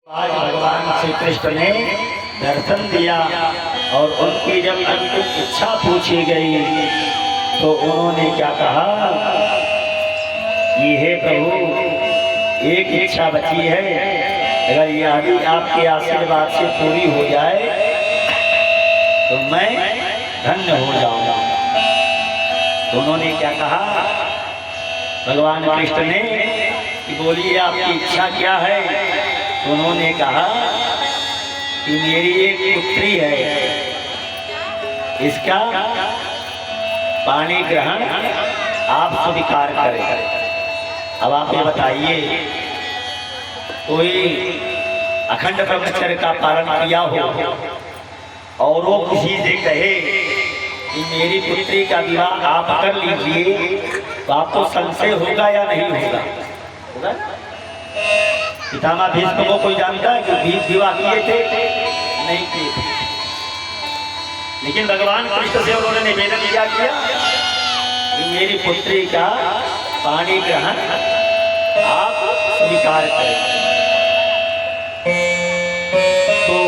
आज भगवान श्री कृष्ण ने दर्शन दिया और उनकी जब अंतिम इच्छा पूछी गई तो उन्होंने क्या कहा कि हे प्रभु, एक इच्छा बची है, अगर यह भी आपके आशीर्वाद से पूरी हो जाए तो मैं धन्य हो जाऊंगा। तो उन्होंने क्या कहा भगवान कृष्ण ने कि बोलिए आपकी इच्छा क्या है। तो उन्होंने कहा कि मेरी एक पुत्री है, इसका पाणी ग्रहण आप स्वीकार करें। अब आप ये बताइए, कोई अखंड ब्रह्मचर्य का पालन किया हो और वो किसी से कहे कि मेरी पुत्री का विवाह आप कर लीजिए, तो आपको संशय होगा या नहीं होगा? होगा? पितामह भीष्म को कोई जानता है कि विवाह किए थे? नहीं किए थे। लेकिन भगवान कृष्ण से उन्होंने निवेदन किया कि मेरी पुत्री का पाणी ग्रहण आप स्वीकार करें। तो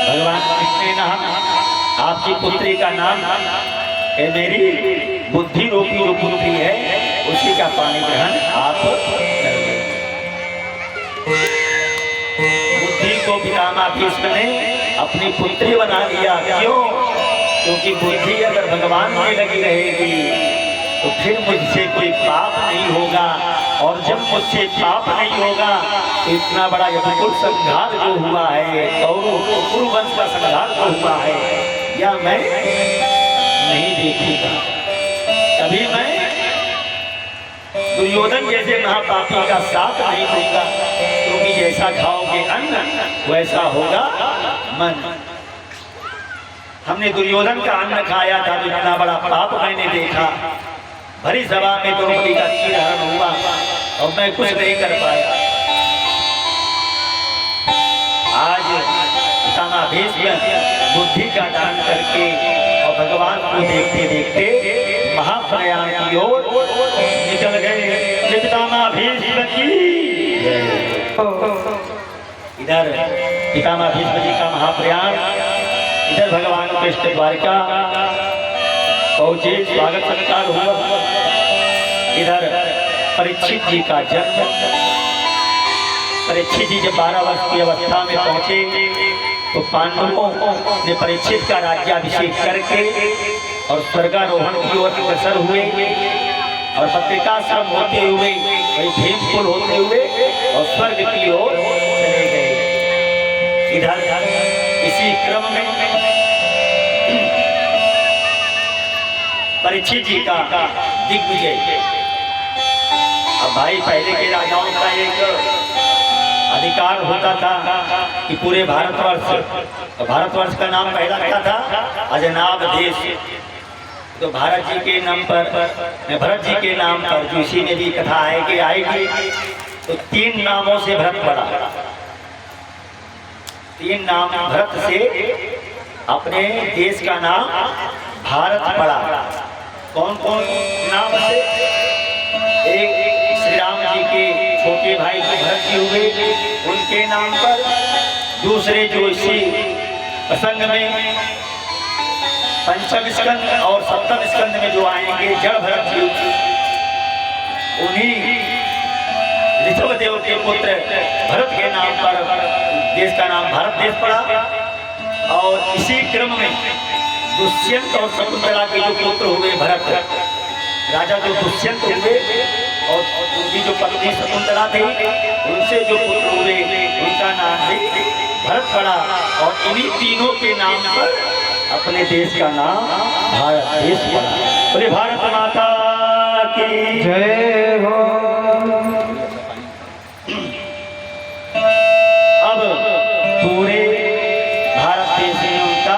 भगवान कृष्ण ने कहा आपकी पुत्री का नाम मेरी बुद्धि रूपी जो पुत्री है उसी का पाणी ग्रहण आप करें। बुद्धि को पितामह भीष्म ने अपनी पुत्री बना लिया। क्यों? क्योंकि बुद्धि अगर भगवान में लगी रहेगी तो फिर मुझसे कोई पाप नहीं होगा, और जब मुझसे पाप नहीं होगा तो इतना बड़ा यदुकुल संहार जो हुआ है, कुरुवंश का संहार जो हुआ है, या मैं नहीं देखूंगा। कभी मैं दुर्योधन जैसे महापापी का साथ नहीं दूंगा, क्योंकि जैसा खाओगे अन्न वैसा होगा मन। हमने दुर्योधन का अन्न खाया था तो इतना बड़ा पाप मैंने देखा। भरी सभा में द्रौपदी का चीरहरण हुआ और मैं कुछ नहीं कर पाया। आज पितामह भीष्म बुद्धि का दान करके और भगवान को देखते देखते महाप्रयाण की ओर निकल गए। पितामह भीष्म की इधर पितामह भीष्म जी का महाप्रयाण, इधर भगवान कृष्ण द्वारका पहुंचे, स्वागत सत्कार हुआ। इधर परीक्षित जी का जन्म। परीक्षित जी जब 12 वर्ष की अवस्था में पहुंचे तो पांडवों ने परीक्षित का राज्याभिषेक करके और स्वर्गारोहण की ओर अग्रसर हुए और पत्रिकाश्रम होते हुए वही भीमकुल होते हुए और स्वर्ग की ओर चले गए। इधर इसी क्रम में परीक्षित जी का दिग्विजय। अब भाई पहले के राजाओं का एक अधिकार होता था कि पूरे भारतवर्ष का नाम पहला क्या था? अजनाब देश। तो भारत जी के नाम पर, भरत जी के नाम पर जो इसी में भी कथा आएगी तो 3 नामों से भरत पड़ा। 3 नाम भरत से अपने देश का नाम भारत पड़ा। कौन कौन नाम से? एक श्री राम जी के छोटे भाई जो भरत जी हुए उनके नाम पर, दूसरे जो इसी प्रसंग में पंचम स्कंद और सप्तम स्कंद में जो आएंगे जड़ भरत जी, उन्हीं ऋषभ देव के पुत्र भरत के नाम पर देश का नाम भारत देश पड़ा। और इसी क्रम में दुष्यंत और शकुंतला के जो पुत्र हुए भरत, राजा जो दुष्यंत हुए और उनकी जो पत्नी शकुंतला थी उनसे जो पुत्र हुए उनका नाम भी भरत पड़ा। और इन्हीं तीनों के नाम पर अपने देश का नाम भारत देश पड़ा। बोले भारत माता की जय हो। अब पूरे भारत देश में उनका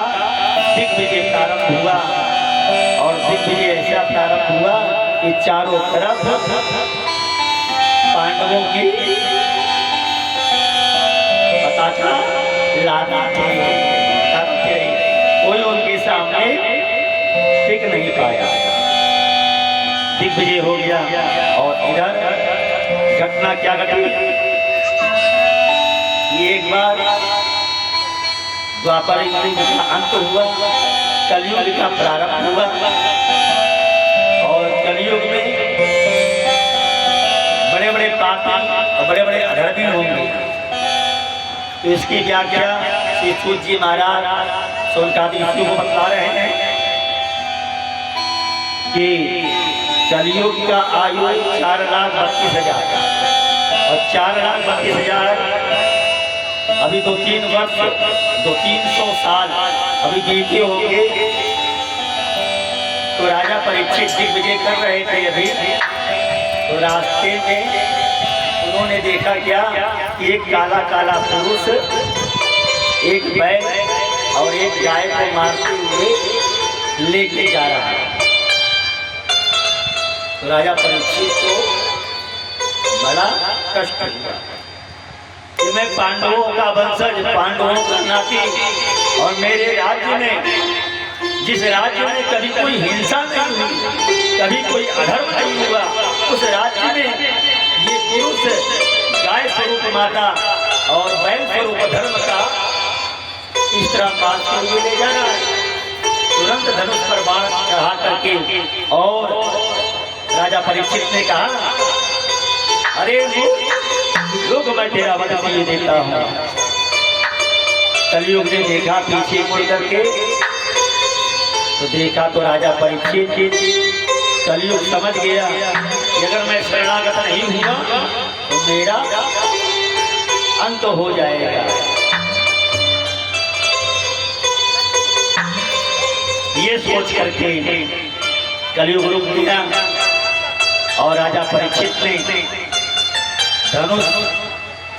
दिग्विजय प्रारंभ हुआ और दिग्विजय ऐसा प्रारंभ हुआ कि चारों तरफ पांडवों की पताका लाना थी। कोई उनके सामने टिक नहीं पाया। दिग्विजय हो गया। और इधर घटना क्या घटी? द्वापर युग का अंत हुआ, कलयुग का प्रारंभ हुआ और कलयुग में बड़े बड़े पापी और बड़े बड़े अधर्मी होंगे। तो इसकी व्याख्या श्री सूत जी महाराज सोनकादि ऋषियों को बता रहे हैं कि कलयुग का आयु 4,32,000 और 4,32,000 अभी 2-3 वर्ष 200-300 साल अभी बीते होंगे। तो राजा परीक्षित दिग्विजय कर रहे थे अभी, तो रास्ते में उन्होंने देखा क्या कि एक काला काला पुरुष एक बैल और एक गाय को मारते हुए लेके जा रहा है। तो राजा परीक्षित को बड़ा कष्ट हुआ कि मैं पांडवों का वंशज, पांडवों का नाती, और मेरे राज्य में, जिस राज्य में कभी कोई हिंसा नहीं हुई, कभी कोई अधर्म नहीं हुआ, उस राज्य में ये पुरुष गाय स्वरूप माता और बैल स्वरूप धर्म का इस तरह मारते हुए ले जा रहा है। तुरंत धनुष पर बाण चढ़ा करके और राजा परीक्षित ने कहा, अरे लोग मैं तेरा वध किए देता हूँ। कलयुग ने देखा पीछे मुड़ करके, तो देखा तो राजा परीक्षित कलयुग समझ गया कि अगर मैं शरणागत नहीं हुआ तो मेरा अंत हो जाएगा। ये सोच करके कलयुग रुक गया और राजा परीक्षित ने धनुष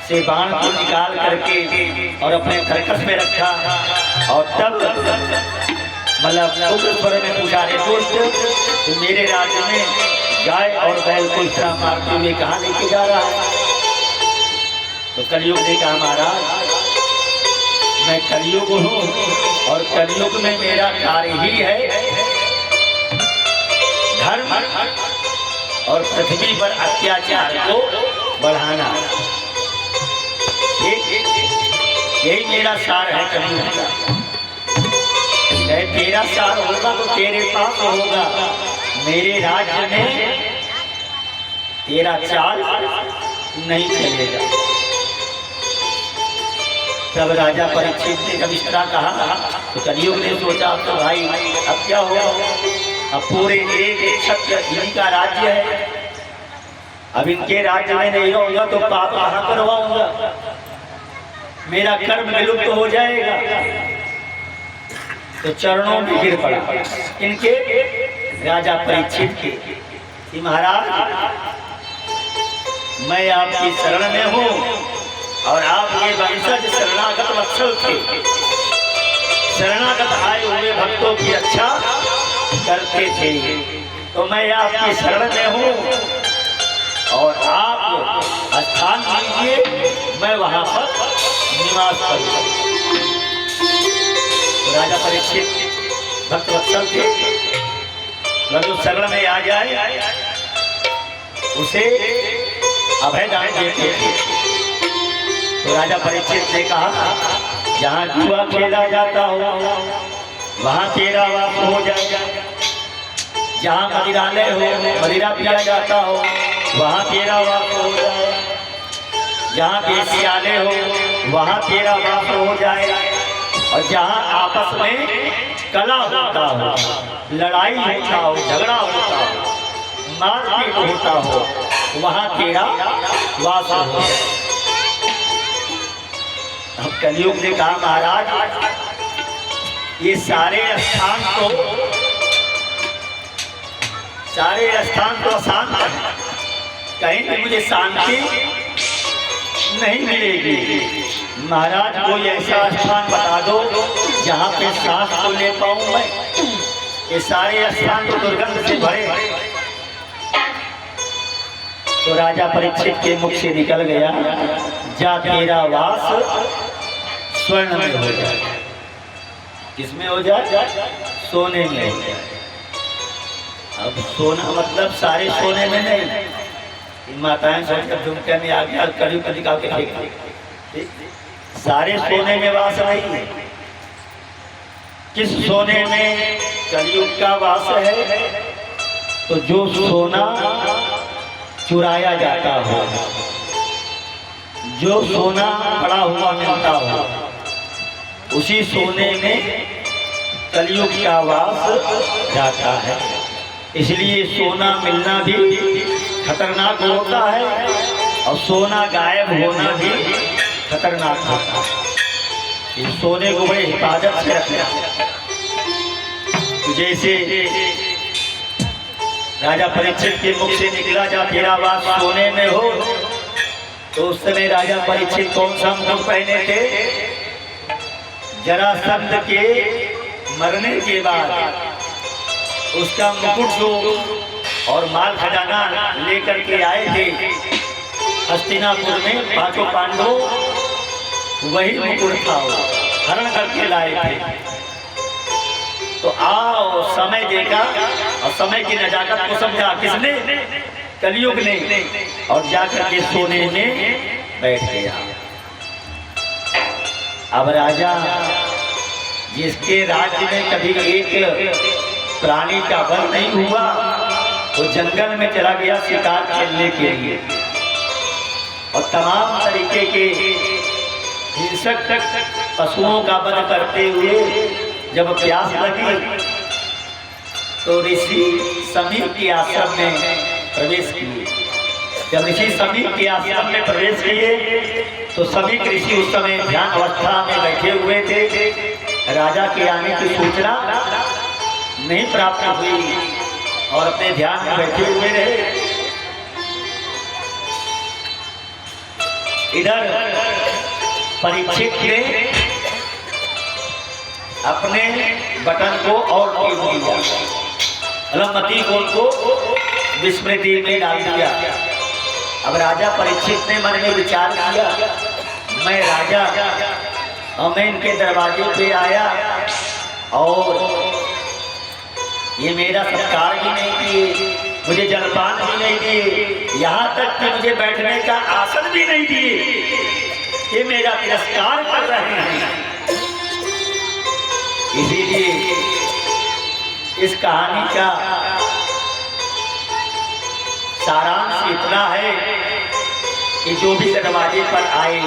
से बाण को निकाल करके और अपने खरकस में रखा और तब मतलब उग्र स्वर में पूछा, रे दोस्त, तो मेरे राज्य में गाय और बैल को इस तरह मारते हुए कहाँ लेके जा रहा है? तो कलयुग ने कहा, महाराज मैं कलयुग हूँ और कलयुग में मेरा कार्य ही है धर्म और पृथ्वी पर अत्याचार को बढ़ाना। यही मेरा सार है कलयुग का। तेरा सार होगा तो तेरे पास होगा, मेरे राज्य में तेरा चाल नहीं चलेगा। तब राजा परीक्षित ने जब इस तरह कहा तो कलयुग ने सोचा, अब तो भाई अब क्या होगा, अब पूरे एक क्षत्र इन्हीं का राज्य है, अब इनके राज्य में नहीं रहूंगा तो पाप कहाँ करवाऊंगा, मेरा कर्म विलुप्त हो जाएगा। तो चरणों में गिर पड़ा इनके, राजा परीक्षित के, कि महाराज मैं आपकी शरण में हूँ और आपके वंशज शरणागत वत्सल थे, शरणागत आए हुए भक्तों की रक्षा करते थे, तो मैं आपकी शरण में हूँ और आप स्थान दीजिए, मैं वहां पर निवास करूँगा। राजा परीक्षित भक्त वत्सल थे, जो शरण में आ जाए उसे अभय दान देते थे। तो राजा परीक्षित ने कहा, जहाँ जुआ खेला जाता हो वहाँ तेरा वास हो जाएगा, जहाँ मदिरालय हो मदिरा पिया जाता हो वहाँ तेरा वास हो जाए, जहाँ वेश्यालय हो वहाँ तेरा वास हो जाए, और जहाँ आपस में कला होता हो, लड़ाई होता हो, झगड़ा होता हो, मारपीट होता हो, वहाँ तेरा वास हो जाए। अब कलयुग ने कहा, महाराज ये सारे स्थान तो अशांत है, कहीं भी मुझे शांति नहीं मिलेगी। महाराज कोई ऐसा स्थान बता दो जहाँ पे सांस तो ले पाऊं मैं, ये सारे स्थान तो दुर्गंध से भरे। तो राजा परीक्षित के मुख से निकल गया, जा तेरा वास स्वर्ण में हो जाए। किसमें हो जाए? सोने में हो जाए। अब सोना मतलब सारे सोने में नहीं, माताएं सोचकर झुमके में आ गया, कलयुग निकाल के फेंक, सारे सोने में वास नहीं है, किस सोने में कलयुग का वास है, तो जो सोना चुराया जाता हो, जो सोना पड़ा हुआ मिलता हो, उसी सोने में कलयुग का वास जाता है। इसलिए सोना मिलना भी खतरनाक होता है और सोना गायब होना भी खतरनाक होता है। इस सोने को बड़े हिफाजत से रखना। तो जैसे राजा परीक्षित के मुख से निकला, जा तेरा वास सोने में हो, तो उस समय राजा परीक्षित कौन सा मुकुट पहने थे? जरासंध के मरने के बाद उसका मुकुट जो और माल खजाना लेकर के आए थे हस्तिनापुर में पांचों पांडव, वही मुकुट था, हरण करके लाए थे। तो आओ समय देखा और समय की नजाकत को समझा, किसने? कलयुग ने, और जाकर के सोने में बैठ गया। अब राजा जिसके राज्य में कभी एक प्राणी का वध नहीं हुआ, वो जंगल में चला गया शिकार खेलने के लिए, और तमाम तरीके के हिंसक पशुओं का वध करते हुए जब प्यास लगी तो ऋषि समीप के आश्रम में प्रवेश किए। जब ऋषि समीप के आश्रम में प्रवेश किए तो सभी ऋषि उस समय ध्यान अवस्था में बैठे हुए थे। राजा के आने की सूचना नहीं प्राप्त हुई और अपने ध्यान में बैठे हुए रहे। इधर परीक्षित ने अपने बटन को और टीप दिया, अलमती गोल को विस्मृति में डाल दिया। अब राजा परीक्षित ने मन में विचार किया, मैं राजा और मैं इनके दरवाजे पे आया और ये मेरा सत्कार भी नहीं किए, मुझे जलपान भी नहीं दिए, यहाँ तक कि मुझे बैठने का आसन भी नहीं दिए, ये मेरा तिरस्कार कर रहे हैं। इसीलिए इस कहानी का सारांश इतना है कि जो भी दरवाजे पर आए,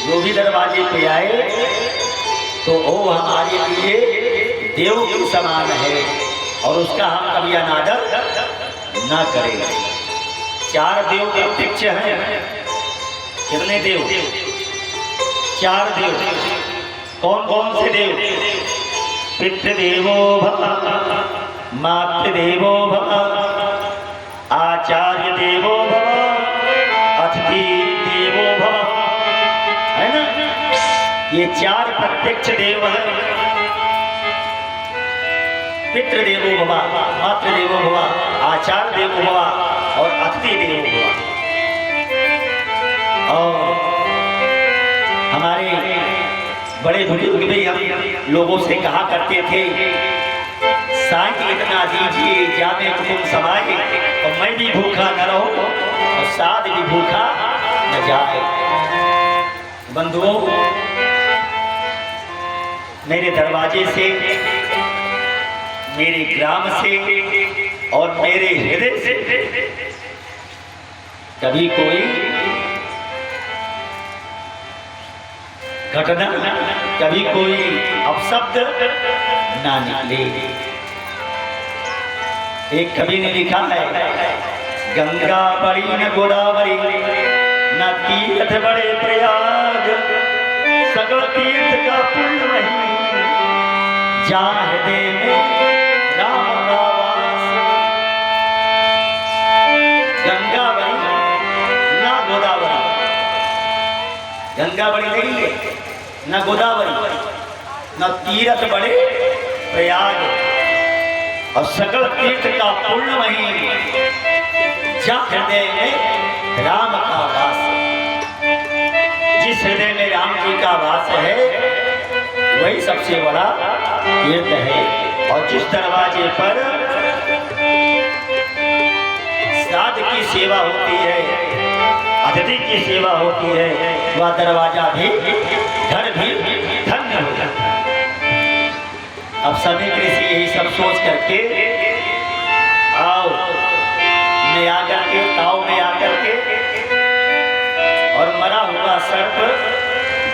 जो भी दरवाजे पे आए, तो वो हमारे लिए देव के समान है और उसका हम कभी अनादर ना करें। 4 देव प्रत्यक्ष हैं। कितने देव? 4 देव। कौन कौन से देव? पितृदेवो भव, मातृदेवो भव, आचार्य देवो भव, अतिथि देवो भव, है ना? ये 4 प्रत्यक्ष देव हैं। पितृदेवो भव, मातृदेवो भव, आचार्य देवो भव और अतिथि देवो भव। और हमारे बड़े बुजुर्ग भी हम लोगों से कहा करते थे, साईं इतना दीजिए जाने तुम समाए, और मैं भी भूखा न रहूं और साध भी भूखा न जाए। बंधुओं, मेरे दरवाजे से, मेरे ग्राम से और मेरे हृदय से कभी कोई घटना, कभी कोई अपशब्द ना निकले। एक कवि ने लिखा है, गंगा बड़ी न गोदावरी, न तीर्थ बड़े प्रयाग, सगल तीर्थ का पुण्य वही, जहाँ हृदय में राम का वास। गंगा बड़ी ना गोदावरी, गंगा बड़ी नहीं है, न गोदावरी, न तीर्थ बड़े प्रयाग, और सकल तीर्थ का पूर्ण वही, जहाँ हृदय में राम का वास। जिस हृदय में राम जी का वास है वही सबसे बड़ा तीर्थ है। और जिस दरवाजे पर श्राद्ध की सेवा होती है, अतिथि की सेवा होती है, वह दरवाजा भी, घर भी धन्य हो जाता है। अब सभी ऋषि यही सब सोच करके आओ में आकर के ताव में आकर के और मरा हुआ सर्प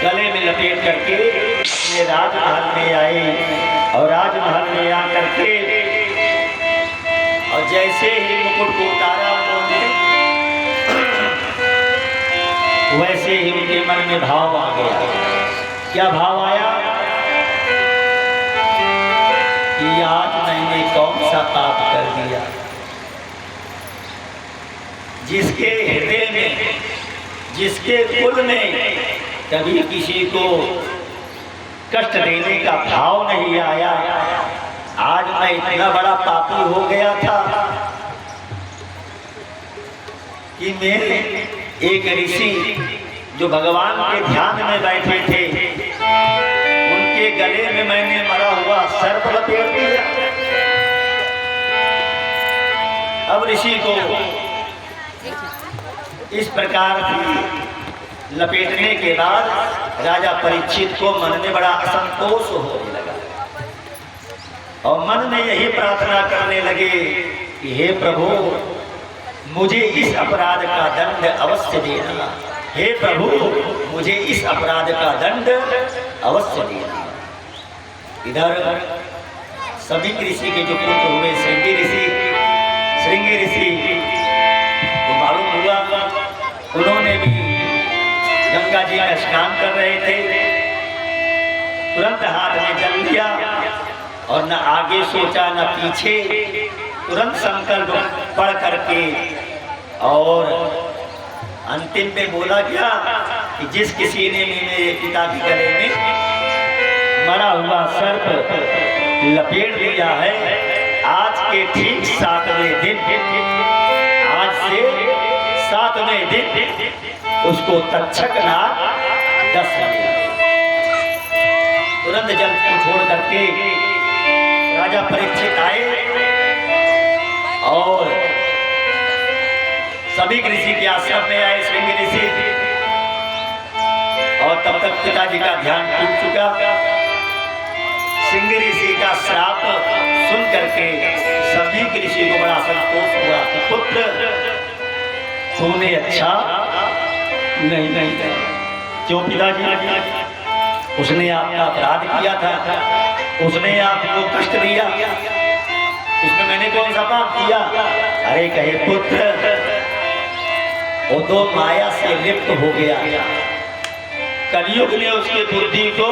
गले में लपेट करके अपने राजमहल में आए और राजमहल में आकर के और जैसे ही मुकुट को उतारा उन्होंने वैसे ही उनके मन में भाव आ गया। क्या भाव आया कि आज मैंने कौन सा पाप कर दिया, जिसके हृदय में जिसके कुल में कभी किसी को कष्ट देने का भाव नहीं आया, आज मैं इतना बड़ा पापी हो गया था कि मैं एक ऋषि जो भगवान के ध्यान में बैठे थे उनके गले में मैंने मरा हुआ सर्प लपेट दिया। अब ऋषि को इस प्रकार की लपेटने के बाद राजा परीक्षित को मन में बड़ा असंतोष होने लगा और मन में यही प्रार्थना करने लगे कि हे प्रभु मुझे इस अपराध का दंड अवश्य देना, हे प्रभु मुझे इस अपराध का दंड अवश्य देना। इधर सभी ऋषि के जो पुत्र हुए श्रृंगी ऋषि को मालूम हुआ, उन्होंने भी गंगा जी में स्नान कर रहे थे, तुरंत हाथ में जल लिया और न आगे सोचा न पीछे, तुरंत संकल्प पढ़ करके और अंतिम में बोला क्या कि जिस किसी ने मेरे पिता के गले में मरा हुआ सर्प लपेट दिया है, आज के ठीक 7वें दिन, आज से 7वें दिन उसको तक्षक नाग 10 तुरंत जल को छोड़ करके राजा परीक्षित आए और सभी ऋषि के आश्रम में आए श्रृंगी ऋषि, और तब तक पिताजी का ध्यान टूट चुका। श्रृंगी ऋषि का श्राप सुन करके सभी ऋषि को बड़ा संतोष हुआ कि पुत्र तूने अच्छा नहीं क्यों पिताजी, उसने आपका अपराध किया था, उसने आपको कष्ट दिया, इसमें मैंने कौन सा पाप किया? अरे कहे पुत्र वो तो माया से लिप्त हो गया, कलयुग ने उसकी बुद्धि को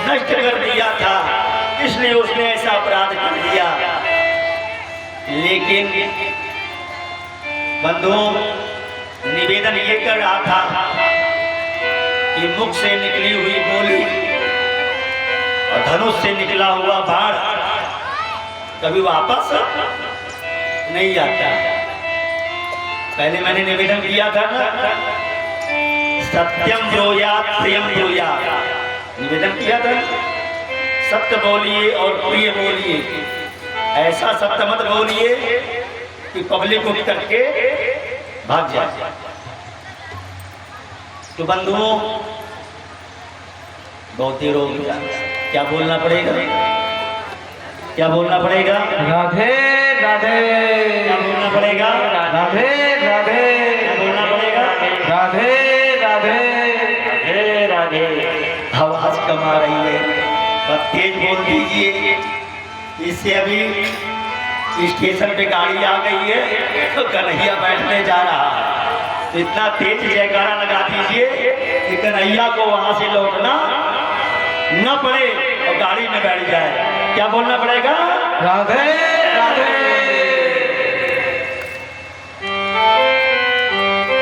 नष्ट कर दिया था, इसलिए उसने ऐसा अपराध कर दिया। लेकिन बंधुओं निवेदन ये कर रहा था कि मुख से निकली हुई गोली और धनुष से निकला हुआ बाण कभी वापस नहीं आता। पहले मैंने निवेदन किया था ना, सत्यम ब्रूयात प्रियम ब्रूयात, निवेदन किया था सत्य बोलिए और प्रिय बोलिए, ऐसा सत्य मत बोलिए कि पब्लिक उठ करके भाग जाए। तो बंधुओं बहुत ही रोग, क्या बोलना पड़ेगा, क्या बोलना पड़ेगा? राधे राधे। क्या बोलना पड़ेगा? राधे राधे। क्या बोलना पड़ेगा? राधे राधे। राधे राधे। आवाज कम आ रही है, बस तेज बोल दीजिए, इससे अभी स्टेशन पे गाड़ी आ गई है तो कन्हैया बैठने जा रहा है, तो इतना तेज जयकारा लगा दीजिए कि कन्हैया को वहां से लौटना न पड़े और गाड़ी में बैठ जाए। क्या बोलना पड़ेगा? राधे राधे।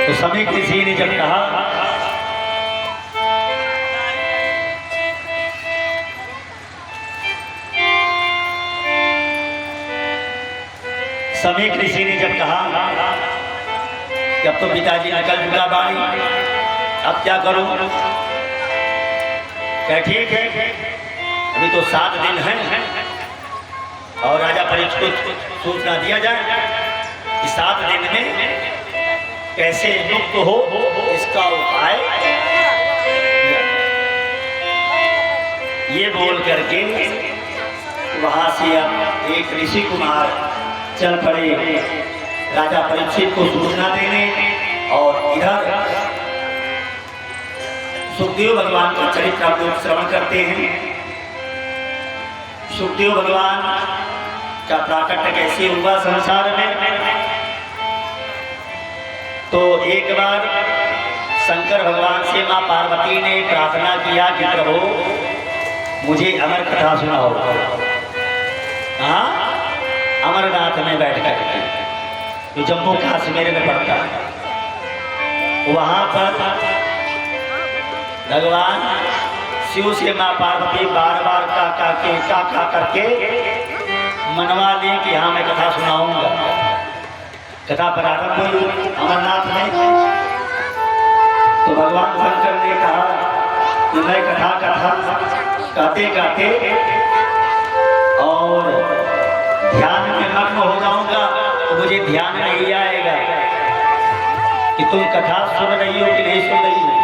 तो सभी किसी ने जब कहा सभी ऋषि ने जब कहा कि अब तो पिताजी निकल चुका बाणी, अब क्या करूं? क्या ठीक है, अभी तो 7 दिन हैं और राजा परीक्षित को सूचना दिया जाए कि 7 दिन में कैसे मुक्त हो, इसका उपाय ये बोल करके वहां से अब एक ऋषि कुमार चल पड़े राजा परीक्षित को सूचना देने, और इधर सुखदेव भगवान का चरित्र आप लोग श्रवण करते हैं। सुखदेव भगवान का प्राकट्य कैसे हुआ संसार में। तो एक बार शंकर भगवान से मां पार्वती ने प्रार्थना किया कि प्रभु मुझे अमर कथा सुनाओ। हाँ, अमरनाथ में बैठ करके, जो जम्मू कश्मीर में पड़ता है, वहां पर भगवान शिव से मां पार्वती बार बार का करके मनवा ली कि हाँ मैं कथा सुनाऊंगा। कथा प्रारंभ हुई अमरनाथ में। तो भगवान शंकर ने कहा कि मैं कथा कहते कहते और ध्यान में मग्न हो जाऊंगा तो मुझे ध्यान नहीं आएगा कि तुम कथा सुन रही हो कि नहीं सुन रही हो,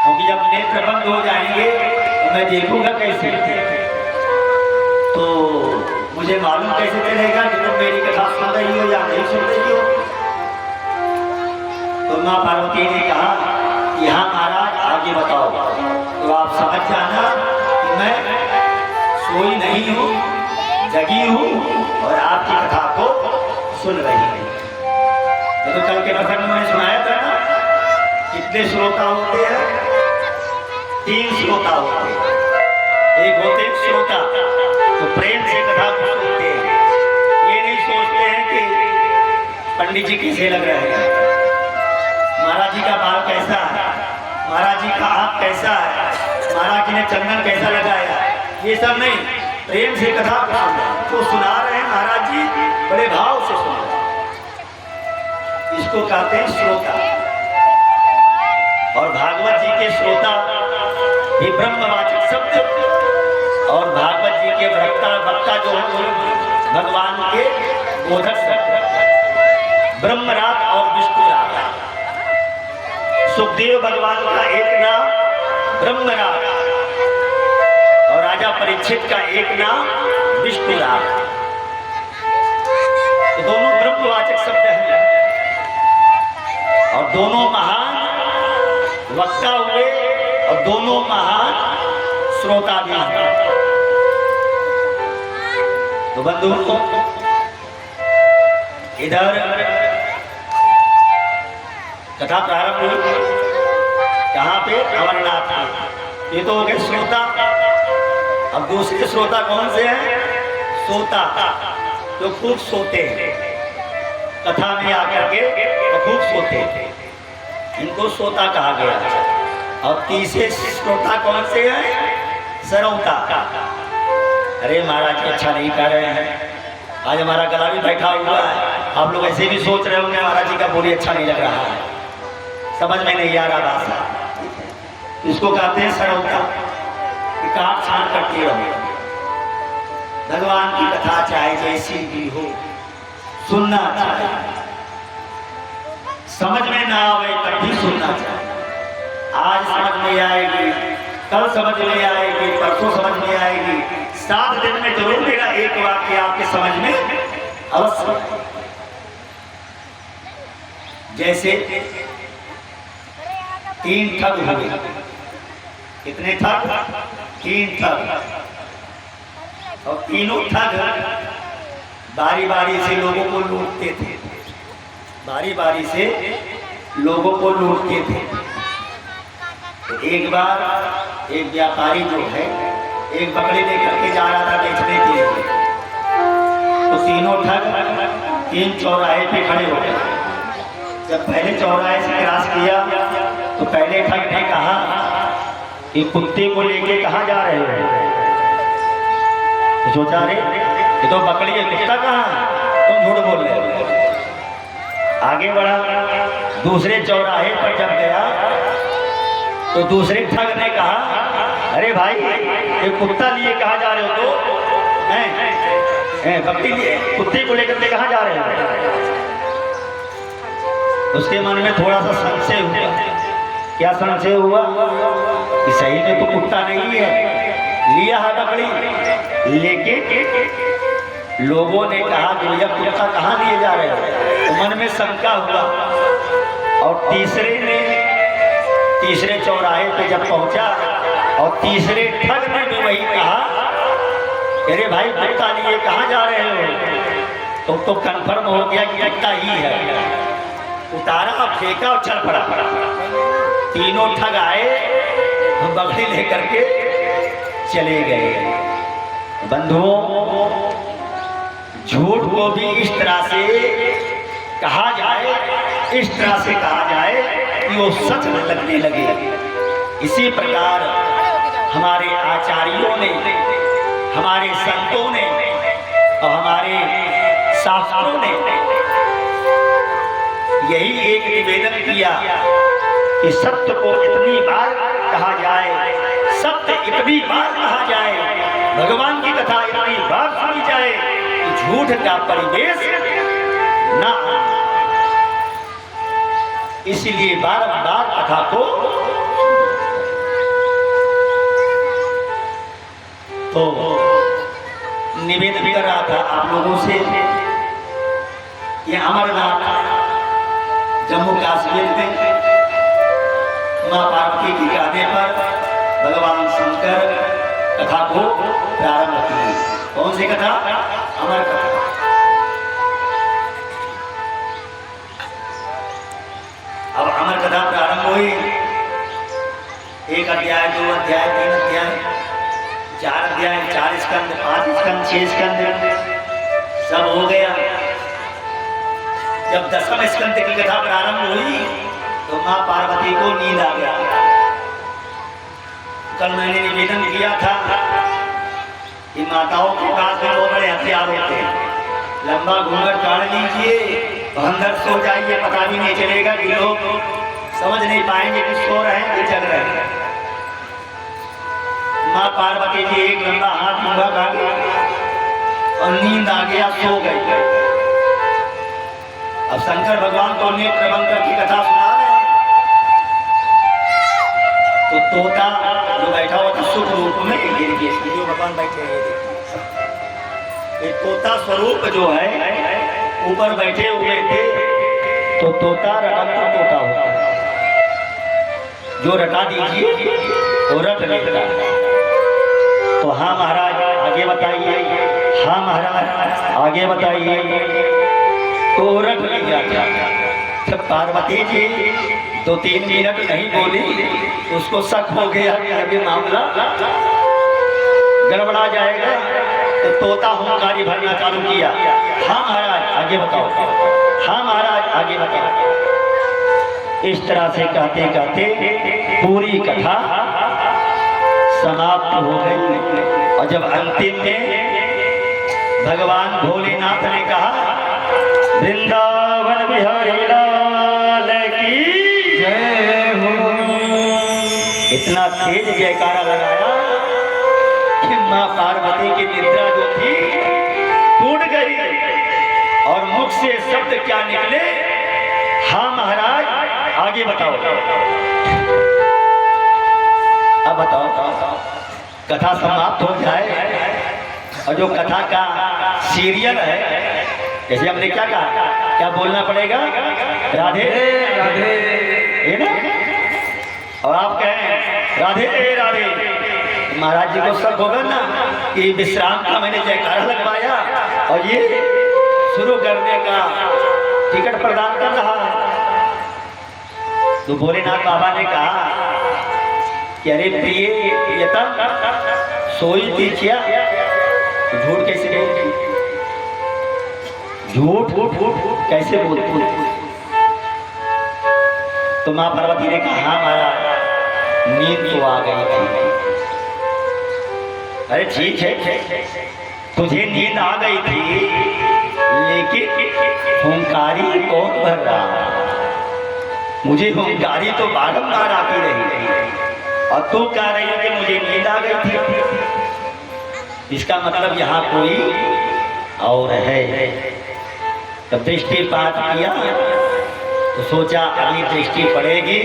क्योंकि जब नेत्र बंद हो जाएंगे तो मैं देखूंगा कैसे। तो मुझे मालूम कैसे चलेगा कि तुम मेरी कथा सुन रही हो या नहीं सुन रही हो। तो मां पार्वती ने कहा कि हाँ महाराज आगे बताओ। तो आप समझ जाना कि मैं सोई नहीं हूँ, जगी हूँ और आपकी कथा को सुन रही हूँ। तो कल के प्रसंग में सुनाया था ना, कितने श्रोता होते हैं? 3 श्रोता होते हैं। एक होते हैं श्रोता, तो प्रेम से कथा को सुनते हैं, ये नहीं सोचते हैं कि पंडित जी कैसे लग रहे हैं, महाराज जी का बाल कैसा है, महाराज जी का आँख कैसा है, महाराज जी ने चंदन कैसा लगाया, ये सब नहीं। प्रेम से कथा को सुना रहे हैं महाराज जी, बड़े भाव से सुन रहे हैं। इसको कहते हैं श्रोता। और भागवत जी के श्रोता ये ब्रह्मवाचक शब्द, और भागवत जी के वक्ता जो है भगवान के बोधक शब्द, ब्रह्मराज और विष्णुराज। सुखदेव भगवान का एक नाम ब्रह्मराज और राजा परीक्षित का एक नाम विष्णुराज। तो दोनों ब्रह्मवाचक शब्द हैं और दोनों महान वक्ता हुए और दोनों महान श्रोता भी हैं। तो बंधुओं, इधर कथा प्रारंभ हुई कहाँ पे? अमरनाथ पे। ये तो हो गए श्रोता। अब दूसरे श्रोता कौन से हैं? सोता, जो खूब सोते हैं, कथा में आकर के तो खूब सोते हैं, इनको सोता कहा गया। और तीसरे श्रोता कौन से हैं? सरौता। अरे महाराज जी अच्छा नहीं कर रहे हैं, आज हमारा गला भी बैठा हुआ है, आप लोग ऐसे भी सोच रहे होंगे महाराज जी का बोली अच्छा नहीं लग रहा है, समझ में नहीं आ रहा भाषा। इसको कहते हैं सरौता। काट छाट करते रहो, भगवान की कथा चाहे जैसी भी हो सुनना चाहिए, समझ में ना आए तब भी सुनना चाहिए। आज समझ में आएगी, कल समझ में आएगी, परसों समझ में आएगी, 7 दिन में जरूर मेरा एक वाक्य आपके समझ में अवश्य। जैसे 3 ठग हुए। कितने ठग? 3 ठग। और तीनों ठग बारी बारी से लोगों को लूटते थे, बारी बारी से लोगों को लूटते थे। तो एक बार एक व्यापारी जो है एक बकरी लेकर के जा रहा था बेचने के लिए। तो तीनों ठग 3 चौराहे पे खड़े हो गए। जब पहले चौराहे से क्रॉस किया तो पहले ठग ने कहा कि कुत्ते को लेके कहाँ जा रहे हो? तो सोचा रे ये तो बकरी है, कुत्ता कहाँ है, तुम झूठ बोल रहे हो। आगे बढ़ा, दूसरे चौराहे पर जब गया तो दूसरे ठग ने कहा अरे भाई ये कुत्ता लिए कहाँ जा रहे हो? तो बकरी लिए कुत्ते को लेकर के कहाँ जा रहे हो? उसके मन में थोड़ा सा संशय हुआ। क्या संशय हुआ? कि सही में तो कुत्ता नहीं है, लिया है बकरी। लेकिन लोगों ने कहा कि भैया कुत्ता कहाँ लिए जा रहे हो, तो मन में शंका हुआ। और तीसरे चौराहे पे जब पहुंचा और तीसरे ठग ने भी वही कहा, अरे भाई कुत्ता लिए कहाँ जा रहे हो, तो कंफर्म हो गया कि कुत्ता ही है। उतारा, फेंका और चल पड़ा। तीनों ठग आए, बकरी लेकर के चले गए। बंधुओं, झूठ को भी इस तरह से कहा जाए, इस तरह से कहा जाए कि वो सच लगने लगे। इसी प्रकार हमारे आचार्यों ने, हमारे संतों ने और हमारे शास्त्रों ने यही एक निवेदन किया कि सत्य को इतनी बार कहा जाए, सत्य इतनी बार कहा जाए, भगवान की कथा इतनी बार सुनी जाए कि झूठ का परिवेश न आए। इसलिए बार-बार कथा को तो निवेदन कर रहा था आप लोगों से। ये अमरनाथ जम्मू कश्मीर में मां पार्वती के कहने पर भगवान शंकर कथा को प्रारंभ की। कौन सी कथा? अमर कथा। अब अमर कथा प्रारंभ हुई। 1 अध्याय, 2 अध्याय, 3 अध्याय, 4 अध्याय, 4 स्कंद, 5 स्कंद, 6 स्कंद, सब हो गया। जब 10वें स्कंद की कथा प्रारंभ हुई तो मां पार्वती को नींद आ गया। कल मैंने निवेदन किया था कि माताओं के पास में 2 बड़े हथियार होते हैं। लंबा घूंघट काट लीजिए, अंदर सो जाइए, पता भी नहीं चलेगा कि लोग समझ नहीं पाएंगे कि सो रहे हैं कि जग रहे हैं। मां पार्वती जी एक लंबा हाथ घूंघा काट और नींद आ गया, सो गई। अब शंकर भगवान को नेत्र बंद की कथा सुना रहे हैं। तो तोता जो बैठा हुआ था सुख रूप में, जो भगवान बैठे हैं, ये तोता स्वरूप जो है ऊपर बैठे हुए थे। तो तोता रटा तोता होता है, जो रटा दीजिए वो रट लेता है। तो हाँ महाराज आगे बताइए, हाँ महाराज आगे बताइए। तो रट लिया था। जब पार्वती जी 2-3 मिनट नहीं बोली तो उसको शक हो गया कि अभी मामला गड़बड़ा जाएगा। तो तोता हुंकारी भरना चालू किया, हाँ महाराज आगे बताओ, हाँ महाराज आगे बताओ। इस तरह से कहते कहते पूरी कथा समाप्त हो गई। और जब अंतिम में भगवान भोलेनाथ ने कहा, वृंदावन बिहारी लाल की जय हो, इतना तेज जयकारा लगाया कि मां पार्वती की निद्रा जो थी टूट गई और मुख से शब्द क्या निकले, हाँ महाराज आगे बताओ। अब बताओ, कथा समाप्त हो जाए और जो कथा का सीरियल है, जैसे हमने क्या कहा, क्या बोलना पड़ेगा, राधे राधे, ये ना। और आप कहें राधे राधे, महाराज जी को शक होगा ना कि विश्राम का मैंने जयकारा लगवाया और ये शुरू करने का टिकट प्रदान कर रहा है। तो भोलेनाथ बाबा ने कहा कि अरे प्रिय प्रियतम, सोई थी क्या? झूठ कैसे बोलती, झूठ कैसे बोलती? तो मां पार्वती ने कहा, हाँ महाराज नींद तो आ गई थी। अरे ठीक है, तुझे नींद आ गई थी, लेकिन हुंकारी कौन भर रहा? मुझे हुंकारी तो बारंबार आती रही और तू कह रही है कि मुझे नींद आ गई थी। इसका मतलब यहाँ कोई और है। तब दृष्टिपात किया तो सोचा अभी दृष्टि पड़ेगी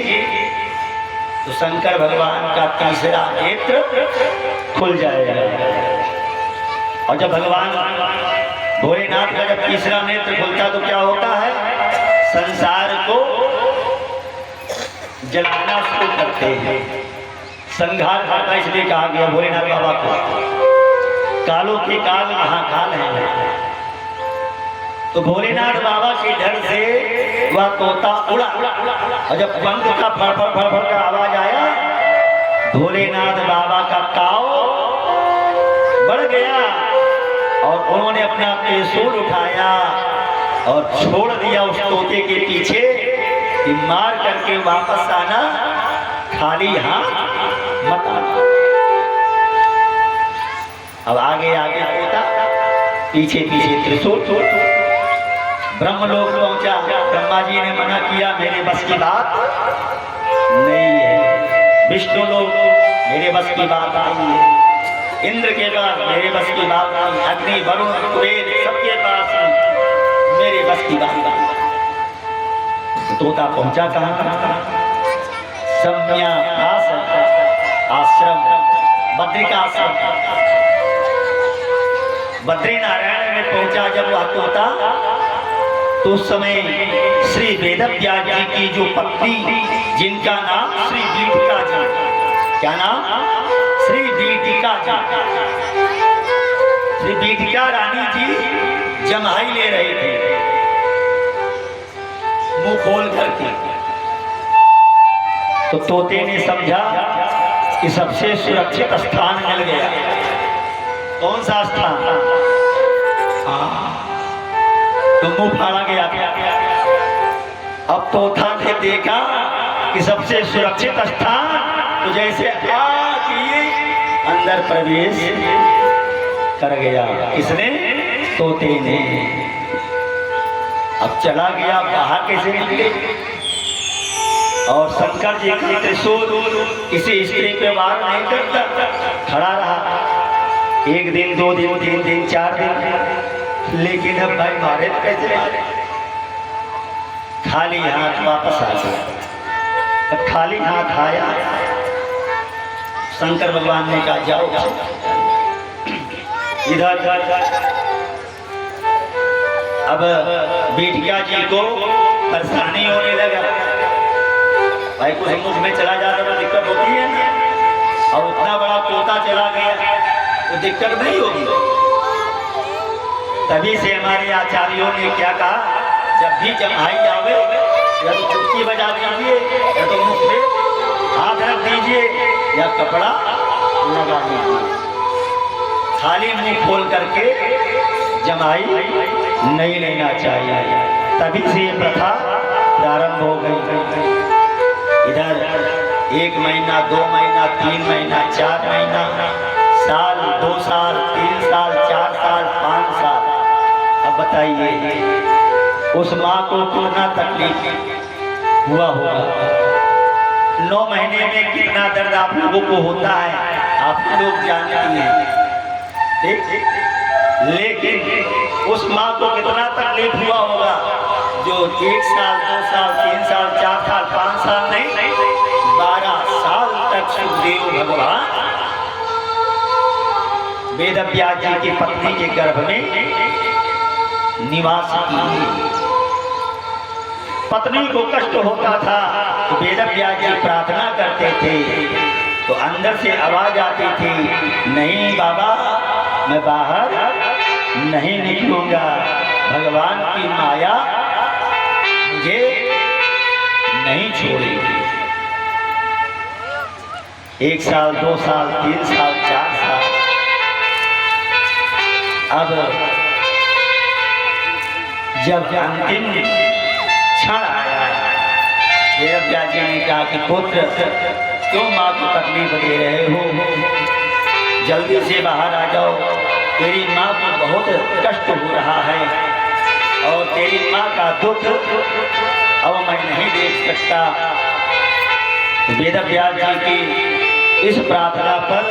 तो शंकर भगवान का तीसरा नेत्र खुल जाएगा। और जब भगवान भोलेनाथ का जब तीसरा नेत्र खुलता तो क्या होता है, संसार को जलाना शुरू करते हैं, संहार करना। इसलिए कहा गया भोलेनाथ बाबा को कालों के काल महाकाल है। तो भोलेनाथ बाबा के डर से वह तोता उड़ा और जब पंख का फड़फड़ फड़फड़ का आवाज आया, भोलेनाथ बाबा का काव बढ़ गया और उन्होंने अपना त्रिशूल उठाया और छोड़ दिया उस तोते के पीछे कि मार करके वापस आना, खाली हाथ मत आना। अब आगे आगे तोता, पीछे पीछे त्रिशूल। ब्रह्मलोक पहुंचा, ब्रह्मा जी ने मना किया, मेरे बस की बात नहीं है। विष्णु लोक मेरे बस की बात नहीं है। इंद्र के पास मेरे बस की बात नहीं। अग्नि वरुण कुबेर सबके पास मेरे बस की बात नहीं। तोता पहुंचा कहाँ? सम्या आश्रम, बद्रिकाश्रम, बद्रीनारायण में पहुंचा जब वह तोता, तो उस समय श्री वेदव्यास जी की जो पत्नी, जिनका नाम श्री बीटिका जी, क्या नाम? श्री बीटिका जी, श्री बीटिका रानी जी जमाई ले रहे थे मुंह खोल करके। तो तोते ने समझा कि सबसे सुरक्षित स्थान मिल गया। कौन सा स्थान? तो मुंह फाड़ा गया। अब तोता ने देखा कि सबसे सुरक्षित स्थान, तो जैसे आग ये अंदर प्रवेश कर गया। किसने? तोते ने। अब चला गया, बाहर कैसे निकले? और शंकर जी का त्रिशूल किसी स्त्री पे वार नहीं करता, खड़ा रहा। एक दिन, 2 दिन, 3 दिन, 4 दिन, लेकिन अब भाई मारे कैसे? खाली हाथ वापस आ गया। खाली हाथ आया, शंकर भगवान ने कहा जाओ इधर। अब बीटिका जी को परेशानी होने लगा। भाई कुछ मुख में चला जाता तो दिक्कत होती है ना, और उतना बड़ा तोता चला गया तो दिक्कत नहीं होगी। तभी से हमारे आचार्यों ने क्या कहा, जब भी जमाई आवे या तो चुटकी बजा दीजिए, या तो मुख में हाथ रख दीजिए, या कपड़ा लगा दीजिए। खाली मुंह खोल करके जमाई नहीं लेना चाहिए। तभी से ये प्रथा प्रारंभ हो गई। इधर 1 महीना, 2 महीना, 3 महीना, 4 महीना, साल, 2 साल, 3 साल, 4 साल, 5 साल। अब बताइए उस माँ को कितना तकलीफ हुआ होगा। 9 महीने में कितना दर्द आप लोगों को होता है, आप लोग जानती हैं। ठीक? लेकिन उस माँ को कितना तकलीफ हुआ होगा जो 1 साल, 2 साल, 3 साल, 4 साल, 5 साल नहीं, 12 साल तक सुखदेव भगवान वेदव्यास जी की पत्नी के गर्भ में निवास किए। पत्नी को कष्ट होता था तो वेदव्यास जी प्रार्थना करते थे, तो अंदर से आवाज आती थी, नहीं बाबा मैं बाहर नहीं निकलूंगा, भगवान की माया मुझे नहीं छोड़ेगी। 1 साल, 2 साल, 3 साल, 4 साल। अब जब अंतिम क्षण आया, वेदव्यास जी ने कहा कि पुत्र क्यों माँ को तकलीफ दे रहे हो, जल्दी से बाहर आ जाओ, तेरी माँ को बहुत कष्ट हो रहा है और तेरी माँ का दुख अब मैं नहीं देख सकता। वेदव्यास जी की इस प्रार्थना पर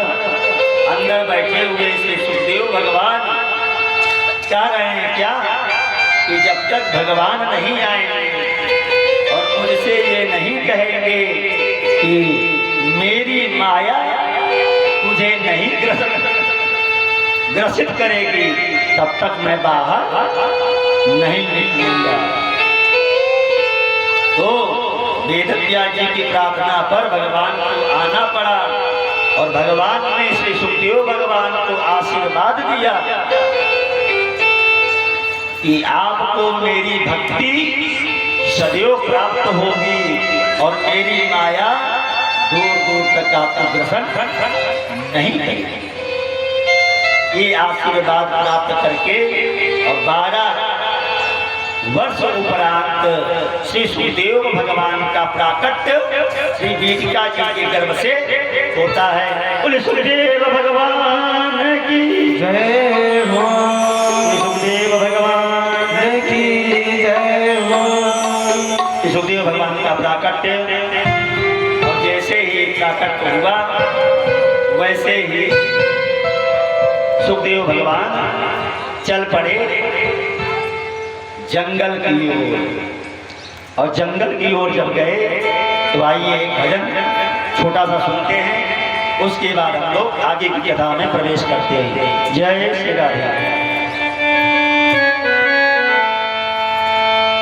अंदर बैठे हुए श्री सुखदेव भगवान कह रहे हैं क्या कि जब तक भगवान नहीं आएंगे और मुझसे ये नहीं कहेंगे कि मेरी माया तुझे नहीं ग्रस्त, ग्रसित करेगी तब तक मैं बाहर नहीं निकलूंगा। तो वेदव्यास जी की प्रार्थना पर भगवान को आना पड़ा और भगवान ने श्री सुखदेव भगवान को आशीर्वाद दिया कि आपको मेरी भक्ति सदैव प्राप्त होगी और मेरी माया दूर दूर तक आपको ग्रहण नहीं करेगी। ये आशीर्वाद प्राप्त करके और 12 वर्ष उपरांत श्री सुखदेव भगवान का प्राकट्य श्री वेदिका जी के गर्भ से होता है। बोले सुखदेव भगवान की जय हो, सुखदेव भगवान की जय हो। सुखदेव भगवान का प्राकट्य और जैसे ही प्राकट्य हुआ वैसे ही सुखदेव भगवान चल पड़े जंगल की ओर। और जंगल की ओर जब गए तो आइए एक भजन छोटा सा सुनते हैं, उसके बाद हम लोग आगे की कथा में प्रवेश करते हैं। जय श्री राधे।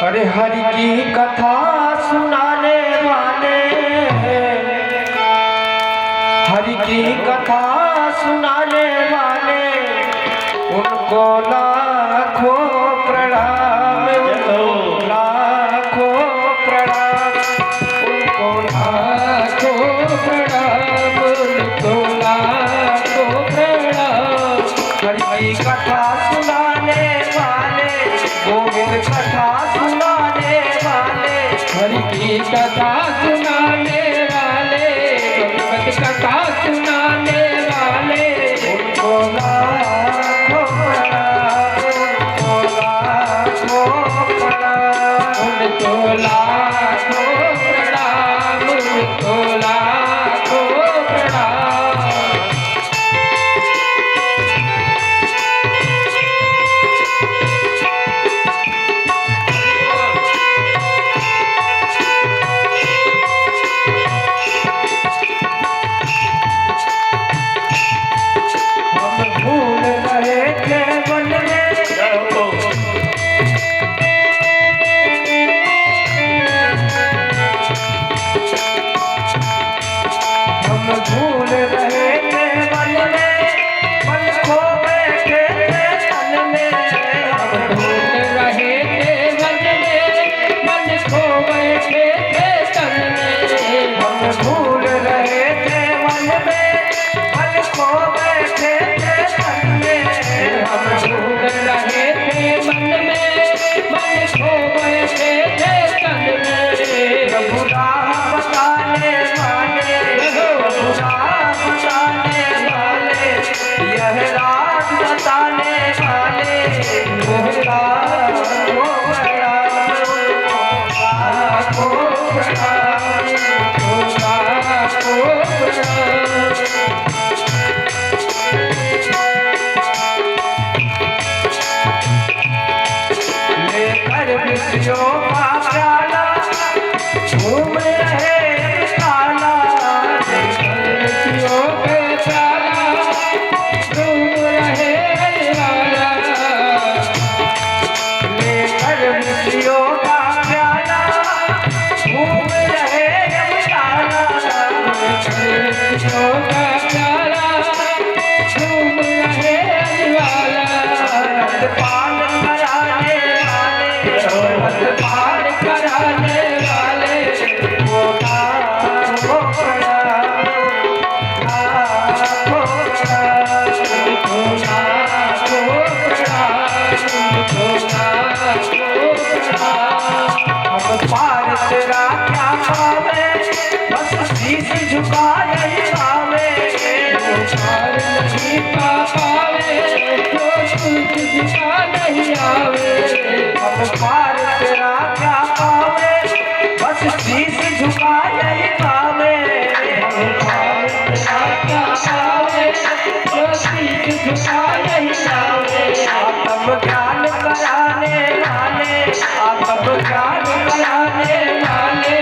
अरे हरि की कथा सुनाने वाले, हरि की कथा सुनाने वाले, उनको लाखों प्रणाम, लाखों प्रणाम, उनको लाखों प्रणाम, उनको लाखों प्रणाम। हरि की कथा सुनाने वाले, गोविंद कथा सुनाने वाले, हरि की कथा सुनाने वाले, गोविंद कथा सुनाने वाले, उनको लाखों प्रणाम, उनको लाखों प्रणाम, उनको लाखों प्रणाम, उनको लाखों प्रणाम। हम भूल रहे थे वन में, हम भूल रहे थे वन में, मन खो बैठे थे तन में। हम भूल रहे थे वन में, मन खो बैठे थे तन में। हम भूल रहे थे वन में, मन खो बैठे थे तन में। हम भूल रहे थे मन में, मन खो बैठे थे तन में। प्रभु राम बताने वाले, प्रभु राम बताने वाले, यह राज बताने वाले, यह राज को प्रणाम, को प्रणाम, को प्रणाम। लेकर विषयों का प्याला घूम रहे काला, लेकर विषयों के प्याला घूम रहे काला, लेकर विषयों का प्याला घूम रहे काला, लेकर विषयों का प्याला घूम रहे वाला। रतपाल कराने वाले, रतपाल कराने वाले, वो लाखों प्रणाम, लाखों प्रणाम, उनको लाखों प्रणाम, उनको लाखों प्रणाम। हम पार तेरा क्या पावे, बस शीश झुका नहीं पावे, पार नहीं पा पावे, तो कुछ दिखा नहीं आवे। हम पार तेरा क्या पावे, बस शीश झुका नहीं पावे। हम पार तेरा क्या पावे, तो शीश झुका नहीं आवे। आत्म ज्ञान कराने वाले, आत्म ज्ञान कराने वाले,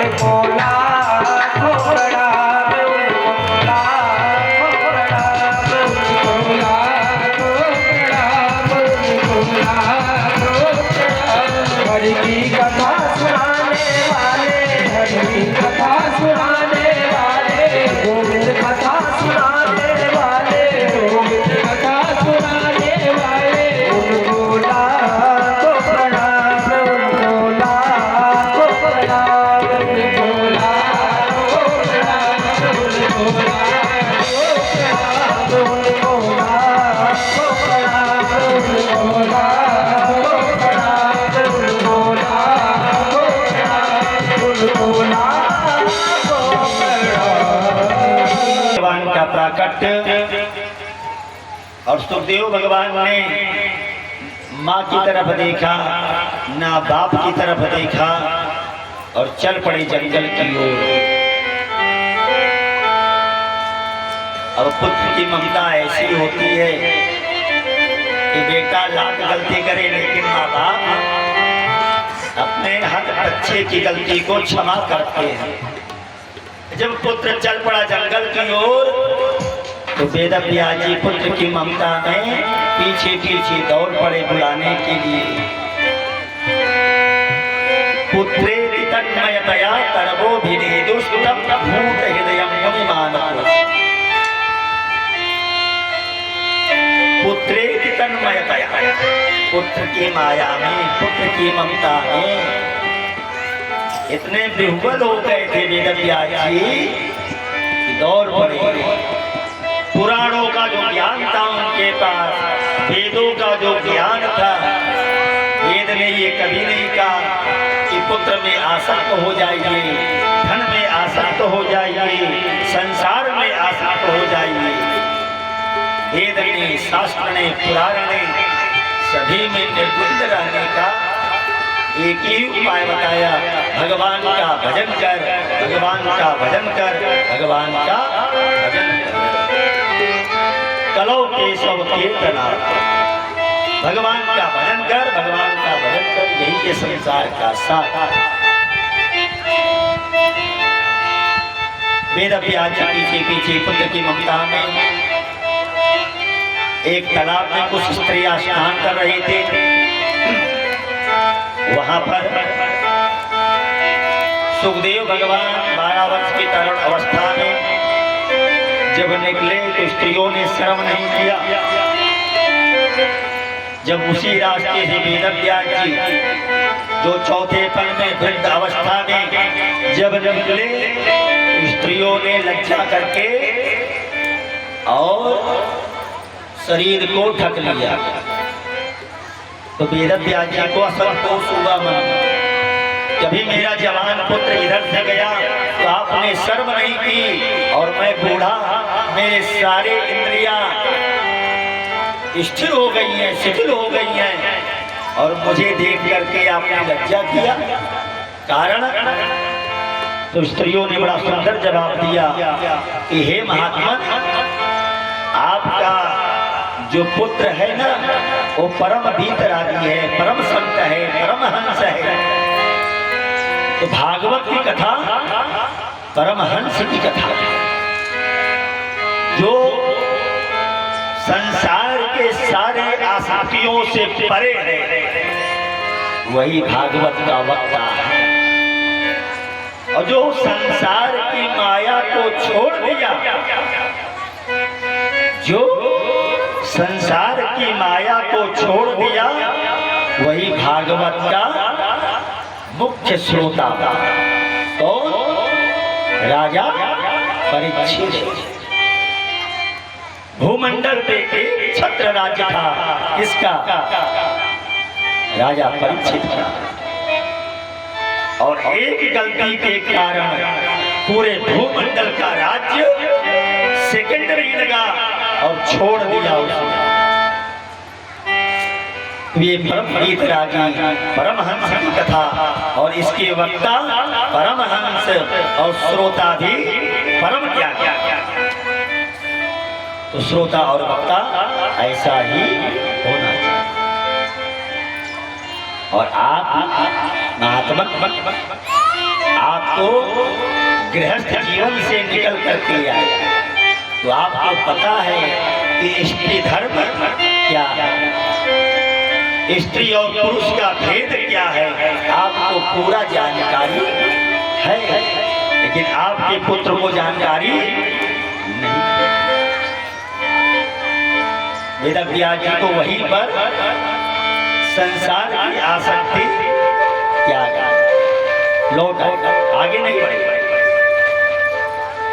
उनको लाखों प्रणाम, उनको लाखों प्रणाम, उनको लाखों भगवान का प्राकट्य और सुखदेव भगवान ने माँ की तरफ देखा, ना बाप की तरफ देखा और चल पड़े जंगल की ओर। अब पुत्र की ममता ऐसी होती है कि बेटा लाख गलती करे लेकिन माँ बाप अपने हक बच्चे की गलती को क्षमा करते हैं। जब पुत्र चल पड़ा जंगल की ओर तो वेद व्यास जी पुत्र की ममता में पीछे पीछे दौड़ पड़े बुलाने के लिए। पुत्रे तन्मयतया तरवो भिनेदुष्टम भूत हृदयम अभिमानः। पुत्रे तन्मयतया, पुत्र की माया में, पुत्र की ममता में इतने विह्वल हो गए थे वेद व्यास जी कि दौड़ पड़े। पुराणों का जो ज्ञान था उनके पास, वेदों का जो ज्ञान था, वेद ने ये कभी नहीं कहा कि पुत्र में आसक्त हो जाइए, धन में आसक्त हो जाइए, संसार में आसक्त हो जाइए। वेद ने, शास्त्र ने, पुराण ने सभी में निर्गुण रहने का एक ही उपाय बताया, भगवान का भजन कर, भगवान का भजन कर, भगवान का भजन कर। कलो केशव कीर्तना, भगवान का भजन कर, भगवान का भजन कर, यही ये संसार का सार। वेद व्यास जी पीछे पीछे पुत्र की ममता में एक तालाब में कुछ स्त्रियां स्नान कर रही थी। वहां पर सुखदेव भगवान 12 वर्ष की तरुण अवस्था में जब निकले तो स्त्रियों ने शर्म नहीं किया। जब उसी रास्ते से वेद व्यास जी जो चौथे पल में वृद्ध अवस्था में जब निकले तो स्त्रियों ने लज्जा करके और शरीर को ढक लिया। तो वेद व्यास जी को असंतोष हुआ मन, कभी मेरा जवान पुत्र इधर से गया तो आपने शर्म नहीं की और मैं बूढ़ा, मेरे सारे इंद्रियां स्थिर हो गई हैं, शिथिल हो गई हैं और मुझे देख करके आपने लज्जा किया। कारण तो स्त्रियों ने बड़ा सुंदर जवाब दिया कि हे महात्मा, आपका जो पुत्र है ना वो परम वीतरागी है, परम संत है, परमहंस है। तो भागवत की कथा परमहंस की कथा, जो संसार के सारे आसक्तियों से परे है, वही भागवत का वक्ता है। और जो संसार की माया को छोड़ दिया, जो संसार की माया को छोड़ दिया, वही भागवत का मुख्य श्रोता। तो राजा परीक्षित, भूमंडल पे एक छत्र राज्य था, किसका? राजा परीक्षित का। और एक गलती के कारण पूरे भूमंडल का राज्य सेकेंडरी लगा और छोड़ दिया उसने। ये परम वीतरागी परमहंस की कथा और इसके वक्ता परमहंस और श्रोता भी परम त्यागी। तो श्रोता और वक्ता ऐसा ही होना चाहिए। और आप महात्मा, आपको गृहस्थ जीवन से निकल करके आए तो आपको पता है कि स्त्री धर्म क्या है, स्त्री और पुरुष का भेद क्या है, आपको पूरा जानकारी है, लेकिन आपके पुत्र को जानकारी नहीं। वेद व्यास जी को वहीं पर संसार की आसक्ति त्याग, लौट आगे नहीं बढ़े।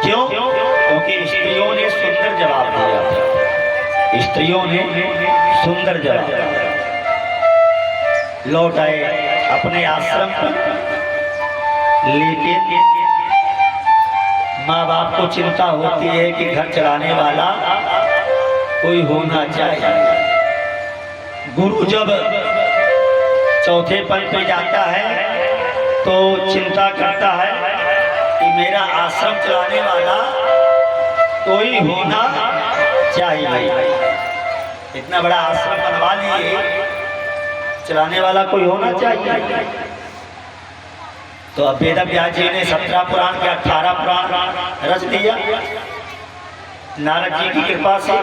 क्यों? क्योंकि उनकी स्त्रियों ने सुंदर जवाब दिया। स्त्रियों ने सुंदर जवाब दिया। लौट आए अपने आश्रम पर, लेकिन माँ बाप को चिंता होती है कि घर चलाने वाला कोई होना चाहिए। गुरु जब चौथे पद पे जाता है तो चिंता करता है कि मेरा आश्रम चलाने वाला कोई होना चाहिए। इतना बड़ा आश्रम बनवा लिए, चलाने वाला कोई होना चाहिए। तो अब वेद व्यास जी ने 17 पुराण के 18 पुराण रच दिया नारद जी की कृपा से।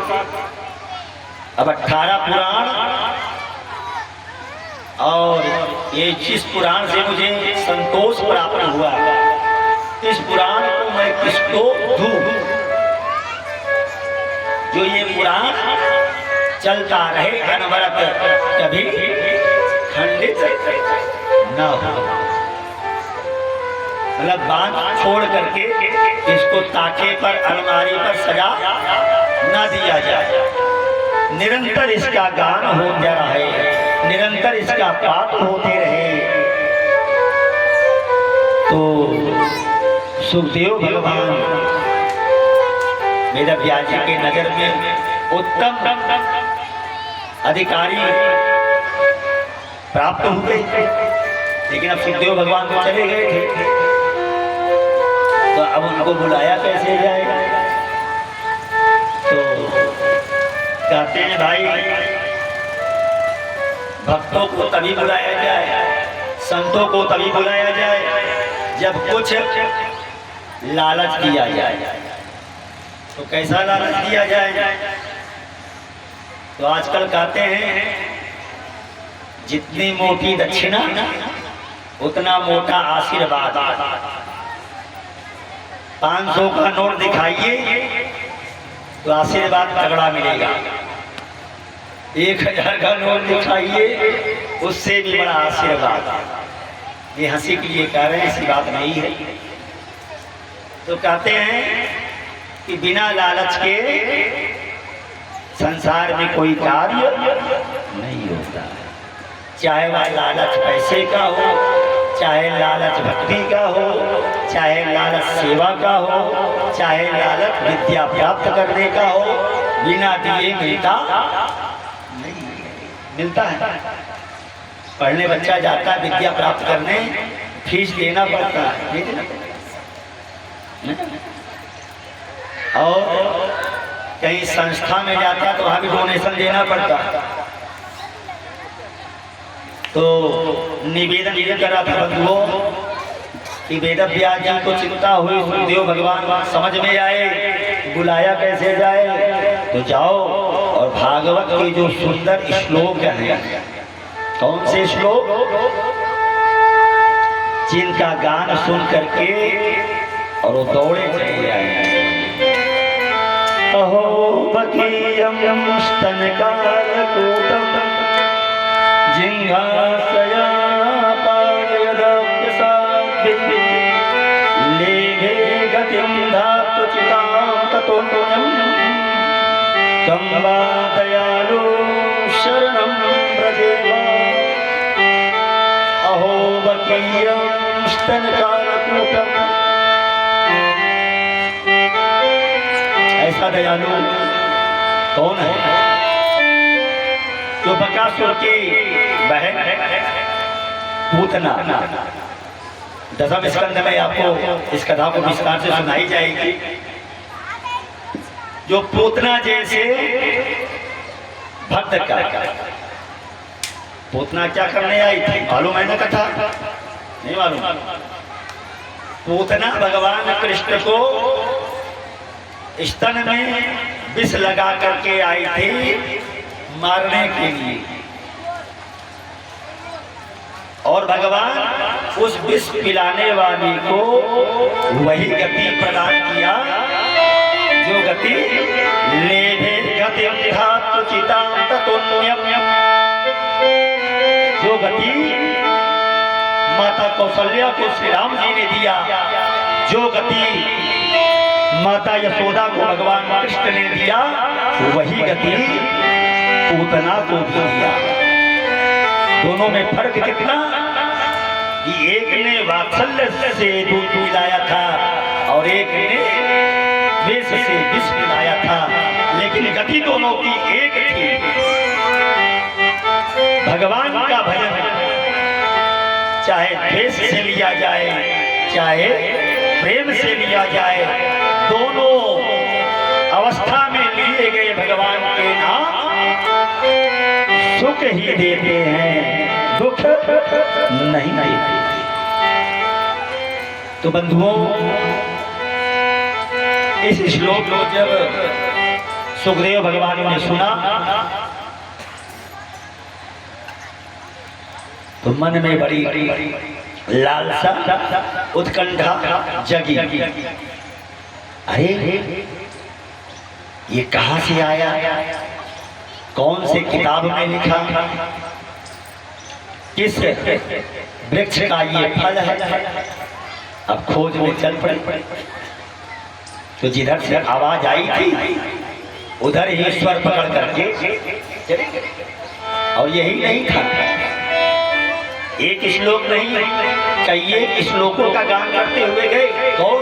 अब 18 पुराण और ये जिस पुराण से मुझे संतोष प्राप्त हुआ, इस पुराण को मैं किसको दूं? जो ये पुराण चलता रहे अनवरत, कभी खंडित न हो। मतलब बांध छोड़ करके इसको ताके पर, अलमारी पर सजा न दिया जाए। निरंतर इसका गान होता रहे, निरंतर इसका पाठ होते रहे। तो सुखदेव भगवान वेद व्यास जी के नजर में उत्तम अधिकारी प्राप्त हुए, लेकिन अब सुखदेव भगवान तो चले गए थे, तो अब उनको बुलाया कैसे जाएगा? तो कहते हैं भाई, भक्तों को तभी बुलाया जाए, संतों को तभी बुलाया जाए जब कुछ लालच दिया जाए। तो कैसा लालच दिया जाए? तो आजकल कहते हैं जितनी मोटी दक्षिणा उतना मोटा आशीर्वाद। 500 का नोट दिखाइए तो आशीर्वाद तगड़ा मिलेगा। 1000 का नोट दिखाइए, उससे भी बड़ा आशीर्वाद। ये हंसी के लिए कह रहे हैं, ऐसी बात नहीं है। तो कहते हैं कि बिना लालच के संसार में कोई कार्य नहीं होता। चाहे वह लालच पैसे का हो, चाहे लालच भक्ति का हो, चाहे लालच सेवा का हो, चाहे लालच विद्या प्राप्त करने का हो, बिना दिए मिलता नहीं। मिलता है? पढ़ने बच्चा जाता है विद्या प्राप्त करने, फीस देना पड़ता है, और कहीं संस्था में जाता है तो वहां भी डोनेशन देना पड़ता है। तो निवेदन ये करा था बंधुओं कि वेद व्यास जी को चिंता हुई, सुखदेव भगवान समझ में आए, बुलाया कैसे जाए? तो जाओ और भागवत के जो सुंदर श्लोक हैं, कौन से श्लोक, जिनका गान सुन करके और वो दौड़े चले आए। अहो बकीयम स्तनकालकूटम जिंघासया पादयदप्यसाभि लेभे गतिं धातुचितां ततोऽन्यं तं वा दयालु शरणं व्रजेम। अहो बकीयं स्तनकालकूटम, ऐसा दयालु कौन है? जो बकासुर की बहन पूतना, दसम स्कंद में आपको इस कथा को विस्तार से सुनाई जाएगी। जो पूतना जैसे भक्त का, पूतना क्या करने आई थी मालूम है ना कथा? नहीं मालूम? पूतना भगवान कृष्ण को स्तन में विष लगा करके आई थी मारने के लिए, और भगवान उस विष पिलाने वाली को वही गति प्रदान किया जो गति लेभे गतिं धातुचितां ततोऽन्यं, जो गति माता कौशल्या को श्री राम जी ने दिया, जो गति माता यशोदा को भगवान कृष्ण ने दिया, वही गति पूतना को भी दिया। दोनों में फर्क कितना कि एक ने वात्सल्य से दूध पिलाया था और एक ने विष से विष पिलाया था, लेकिन गति दोनों की एक थी। भगवान का भजन चाहे द्वेष से लिया जाए चाहे प्रेम से लिया जाए, दोनों अवस्था में लिए गए भगवान के नाम सुख ही देते हैं, दुख नहीं देते। तो बंधुओं, इस श्लोक को जब सुखदेव भगवान ने सुना तो मन में बड़ी लालसा उत्कंठा जगी। अरे ये कहां से आया, कौन से किताब में लिखा, किस वृक्ष का ये फल है। अब खोज में चल पड़े। तो जिधर से आवाज आई थी उधर ही ईश्वर पकड़ करके चले गए। और यही नहीं था, एक श्लोक नहीं कई श्लोकों का गान करते हुए गए। कौन?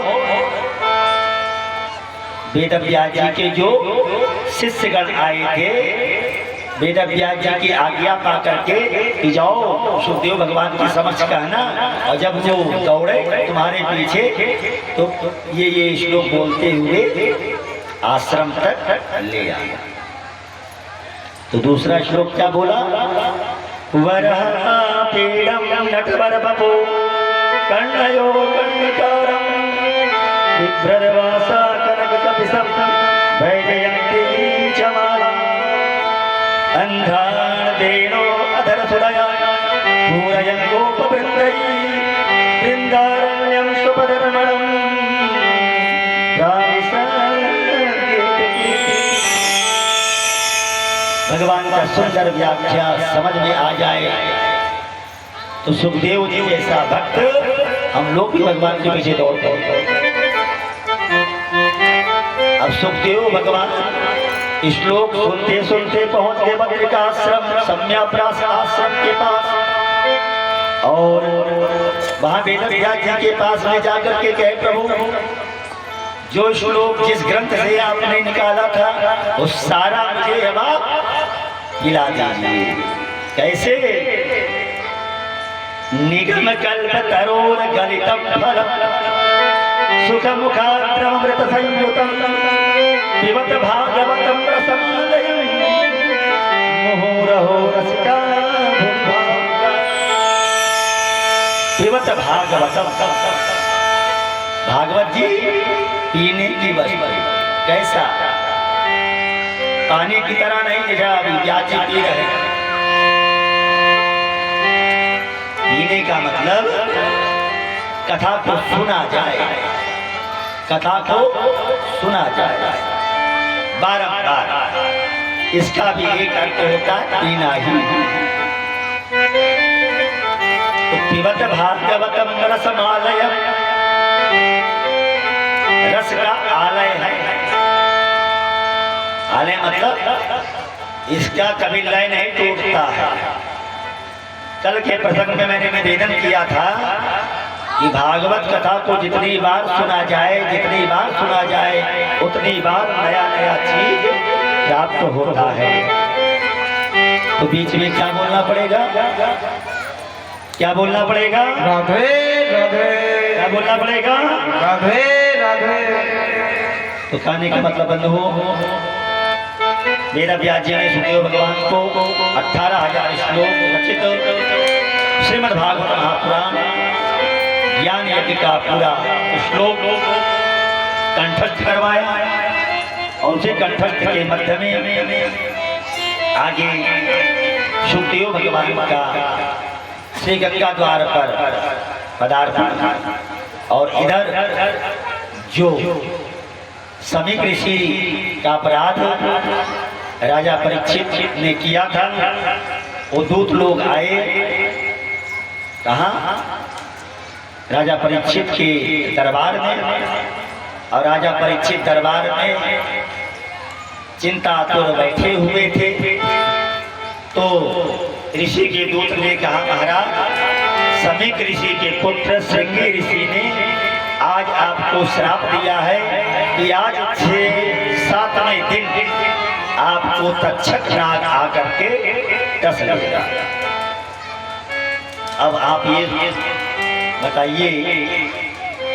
वेदव्यास जी के जो शिष्यगण आए थे, वेदव्यास जी की आज्ञा पा करके कि जाओ सुखदेव भगवान की समक्ष कहना, और जब वो दौड़े तुम्हारे पीछे तो ये श्लोक बोलते हुए आश्रम तक ले आया। तो दूसरा श्लोक क्या बोला? वरः पीडं नटवर बपो कर्णयो कर्णिकारं बिभ्रद्वासा कनककपिशं वैजयन्तीं च मालाम् अन्धान् देनो अधरसुरया पूरयन् गोपवृन्दैः वृन्दारण्यं सुपदरमणम् भगवान का सुंदर व्याख्या समझ में आ जाए तो सुखदेव जी जैसा भक्त हम लोग भी भगवान के पीछे दौड़ते हैं। अब सुखदेव भगवान श्लोक सुनते सुनते पहुंच गए बद्री का आश्रम, सम्याप्रास आश्रम के पास। और वहां वेदव्यास जी के पास में जाकर के कहे, प्रभु जो श्लोक जिस ग्रंथ से आपने निकाला था वो सारा मुझे अब आप गिला दीजिए। कैसे? निगम कल्प तरोर गलितम फलम सुख मुखाद्रमृत संयुतम पिबत भागवतम रसमालयम मुहुरहो रसिका पिबत भागवतम। भागवत जी पीने की वस्तु, कैसा? पानी की तरह नहीं जैसा अभी व्यास जी पी रहे। पीने का मतलब कथा को सुना जाए, कथा को सुना जाए बारंबार। इसका भी एक अर्थ होता है पीना ही। तो पिबत भागवतम रसमालयम, रस का आलय है। आलय मतलब इसका कभी लय नहीं टूटता है। कल के प्रसंग में मैंने निवेदन किया था कि भागवत कथा को जितनी बार सुना जाए, जितनी बार सुना जाए उतनी बार नया नया चीज प्राप्त होता है। तो बीच में क्या बोलना पड़ेगा? क्या बोलना पड़ेगा? राधे राधे। क्या बोलना पड़ेगा? राधे राधे। तो कहने का मतलब बंधुओं, वेदव्यास जी ने सुखदेव भगवान को 18,000 श्लोक रचित श्रीमद् भागवत महापुराण ज्ञान यज्ञ का पूरा श्लोक कंठस्थ करवाया। और उसे कंठस्थ के मध्य में आगे सुखदेव भगवान का श्री गंगा द्वार पर पदार्पण। और इधर जो समीक ऋषि का अपराध राजा परीक्षित ने किया था, वो दूत लोग आए। कहाँ? राजा परीक्षित के दरबार में। और राजा परीक्षित दरबार में चिंतातुर बैठे हुए थे। तो ऋषि के दूत ने कहा, महाराज समीक ऋषि के पुत्र श्रृंगी ऋषि ने आज आपको श्राप दिया है कि आज 6-7वें दिन आपको तक्षक नाग आकर के डस लेगा। अब आप ये बताइए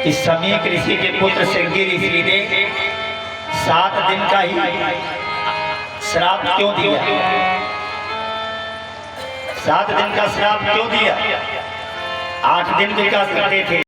कि समीक ऋषि के पुत्र श्रृंगी ऋषि ने 7 दिन का ही श्राप क्यों दिया? 7 दिन का श्राप क्यों दिया? 8 दिन का करते थे।